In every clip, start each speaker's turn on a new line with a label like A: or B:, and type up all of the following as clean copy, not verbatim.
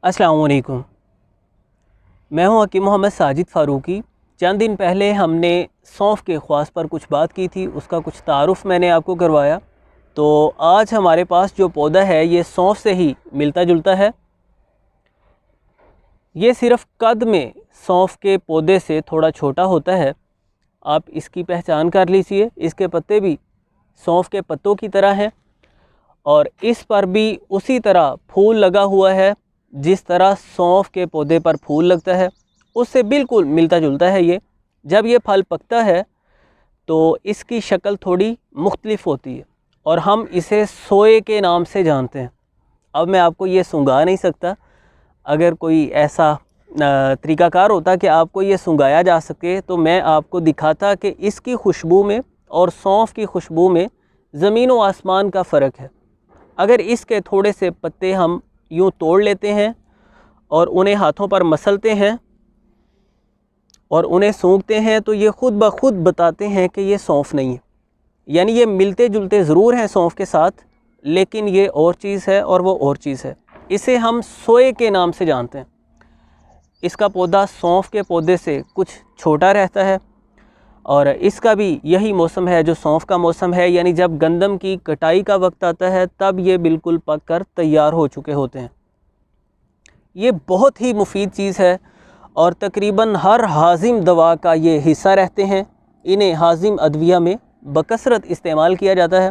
A: अस्सलाम वालेकुम। मैं हूं हकीम मोहम्मद साजिद फ़ारूकी। चंद दिन पहले हमने सौंफ के ख़वास पर कुछ बात की थी, उसका कुछ तारुफ़ मैंने आपको करवाया। तो आज हमारे पास जो पौधा है ये सौंफ से ही मिलता जुलता है। ये सिर्फ़ कद में सौंफ के पौधे से थोड़ा छोटा होता है, आप इसकी पहचान कर लीजिए। इसके पत्ते भी सौंफ के पत्तों की तरह हैं और इस पर भी उसी तरह फूल लगा हुआ है जिस तरह सौंफ के पौधे पर फूल लगता है, उससे बिल्कुल मिलता जुलता है ये। जब ये फल पकता है तो इसकी शक्ल थोड़ी मुख्तलिफ होती है और हम इसे सोए के नाम से जानते हैं। अब मैं आपको ये सूंघा नहीं सकता, अगर कोई ऐसा तरीक़ाकार होता कि आपको ये सूंघाया जा सके तो मैं आपको दिखाता कि इसकी खुशबू में और सौंफ की खुशबू में ज़मीन व आसमान का फ़र्क है। अगर इसके थोड़े से पत्ते हम यूँ तोड़ लेते हैं और उन्हें हाथों पर मसलते हैं और उन्हें सूंघते हैं तो ये ख़ुद ब खुद बताते हैं कि ये सौंफ नहीं है। यानी ये मिलते जुलते ज़रूर हैं सौंफ के साथ, लेकिन ये और चीज़ है और वो और चीज़ है। इसे हम सोए के नाम से जानते हैं। इसका पौधा सौंफ के पौधे से कुछ छोटा रहता है और इसका भी यही मौसम है जो सौंफ का मौसम है, यानी जब गंदम की कटाई का वक्त आता है तब ये बिल्कुल पक कर तैयार हो चुके होते हैं। ये बहुत ही मुफीद चीज़ है और तकरीबन हर हाजिम दवा का ये हिस्सा रहते हैं। इन्हें हाजिम अदविया में बकसरत इस्तेमाल किया जाता है।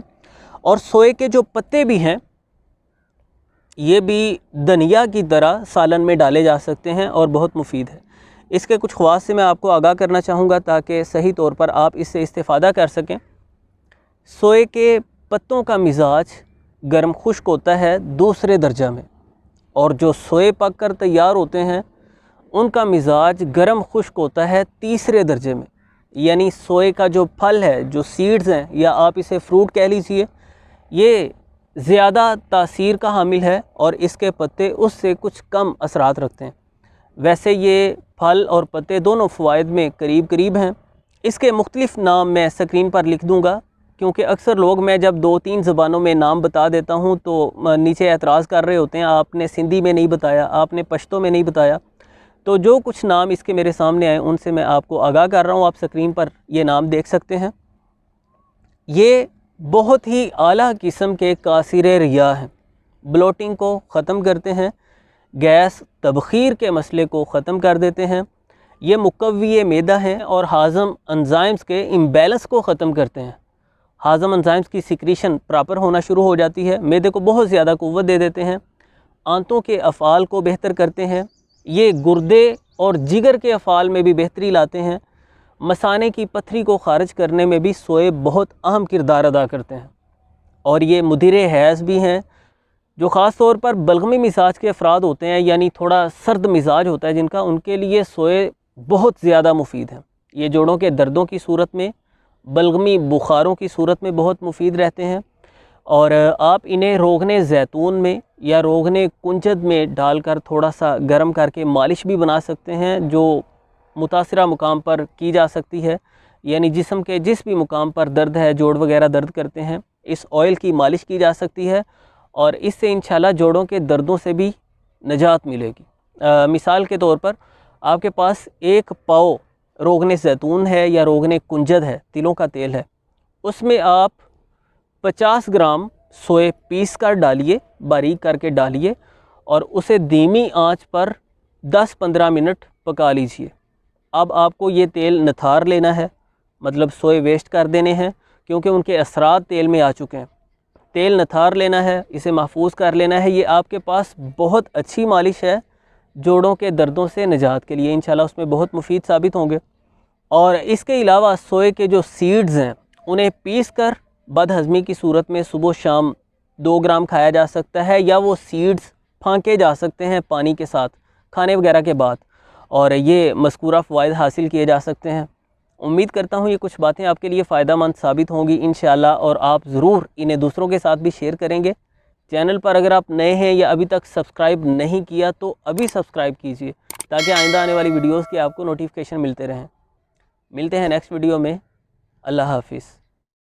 A: और सोए के जो पत्ते भी हैं ये भी धनिया की तरह सालन में डाले जा सकते हैं और बहुत मुफीद है। इसके कुछ ख़वास से मैं आपको आगाह करना चाहूँगा ताकि सही तौर पर आप इससे इस्तेफ़ादा कर सकें। सोए के पत्तों का मिजाज गर्म खुश्क होता है दूसरे दर्जा में, और जो सोए पक कर तैयार होते हैं उनका मिजाज गर्म खुश्क होता है तीसरे दर्जे में। यानी सोए का जो फल है, जो सीड्स हैं, या आप इसे फ्रूट कह लीजिए, ये ज़्यादा तासीर का हामिल है और इसके पत्ते उससे कुछ कम असरात रखते हैं। वैसे ये फल और पत्ते दोनों फ़वाइद में करीब करीब हैं। इसके मुख्तलिफ़ नाम मैं स्क्रीन पर लिख दूँगा, क्योंकि अक्सर लोग, मैं जब 2-3 ज़बानों में नाम बता देता हूँ तो नीचे एतराज़ कर रहे होते हैं, आपने सिंधी में नहीं बताया, आपने पश्तो में नहीं बताया। तो जो कुछ नाम इसके मेरे सामने आए उनसे मैं आपको आगाह कर रहा हूँ। आप स्क्रीन पर ये नाम देख सकते हैं। ये बहुत ही आला किस्म के कासिर रिया हैं, ब्लोटिंग को ख़त्म करते हैं, गैस तबख़ीर के मसले को ख़त्म कर देते हैं। ये मुकव्वी मैदा हैं और हाज़म एंजाइम्स के इम्बैलेंस को ख़त्म करते हैं। हाज़म एंजाइम्स की सिक्रीशन प्रॉपर होना शुरू हो जाती है, मैदे को बहुत ज़्यादा क़ुव्वत दे देते हैं, आंतों के अफ़ाल को बेहतर करते हैं। ये गुर्दे और जिगर के अफ़ाल में भी बेहतरी लाते हैं। मसाने की पथरी को ख़ारिज करने में भी सोए बहुत अहम किरदार अदा करते हैं। और ये मुदिरे हैज़ भी हैं, जो ख़ास तौर पर बलगमी मिजाज के अफराद होते हैं, यानी थोड़ा सर्द मिजाज होता है जिनका, उनके लिए सोए बहुत ज़्यादा मुफीद हैं। ये जोड़ों के दर्दों की सूरत में, बलगमी बुखारों की सूरत में बहुत मुफीद रहते हैं। और आप इन्हें रोगने ज़ैतून में या रोगने कुंजद में डालकर थोड़ा सा गर्म करके मालिश भी बना सकते हैं, जो मुतासिरा मुकाम पर की जा सकती है। यानी जिस्म के जिस भी मुकाम पर दर्द है, जोड़ वगैरह दर्द करते हैं, इस ऑयल की मालिश की जा सकती है और इससे इंशाल्लाह जोड़ों के दर्दों से भी निजात मिलेगी। मिसाल के तौर पर आपके पास 1 पाव रोगने ज़ैतून है या रोगने कुंजद है, तिलों का तेल है, उसमें आप 50 ग्राम सोए पीस कर डालिए, बारीक करके डालिए और उसे धीमी आंच पर 10-15 मिनट पका लीजिए। अब आपको ये तेल नथार लेना है, मतलब सोए वेस्ट कर देने हैं क्योंकि उनके असरात तेल में आ चुके हैं। तेल नथार लेना है, इसे महफूज कर लेना है। ये आपके पास बहुत अच्छी मालिश है जोड़ों के दर्दों से निजात के लिए, इंशाल्लाह उसमें बहुत मुफीद साबित होंगे। और इसके अलावा सोए के जो सीड्स हैं उन्हें पीस कर बदहज़मी की सूरत में सुबह शाम 2 ग्राम खाया जा सकता है, या वो सीड्स फांके जा सकते हैं पानी के साथ खाने वगैरह के बाद, और ये मज़कूरा फ़वाइद हासिल किए जा सकते हैं। उम्मीद करता हूँ ये कुछ बातें आपके लिए फ़ायदा मंद साबित होंगी इंशाल्लाह, और आप ज़रूर इन्हें दूसरों के साथ भी शेयर करेंगे। चैनल पर अगर आप नए हैं या अभी तक सब्सक्राइब नहीं किया तो अभी सब्सक्राइब कीजिए ताकि आइंदा आने वाली वीडियोज़ के आपको नोटिफिकेशन मिलते रहें। मिलते हैं नेक्स्ट वीडियो में। अल्लाह हाफ़िज़।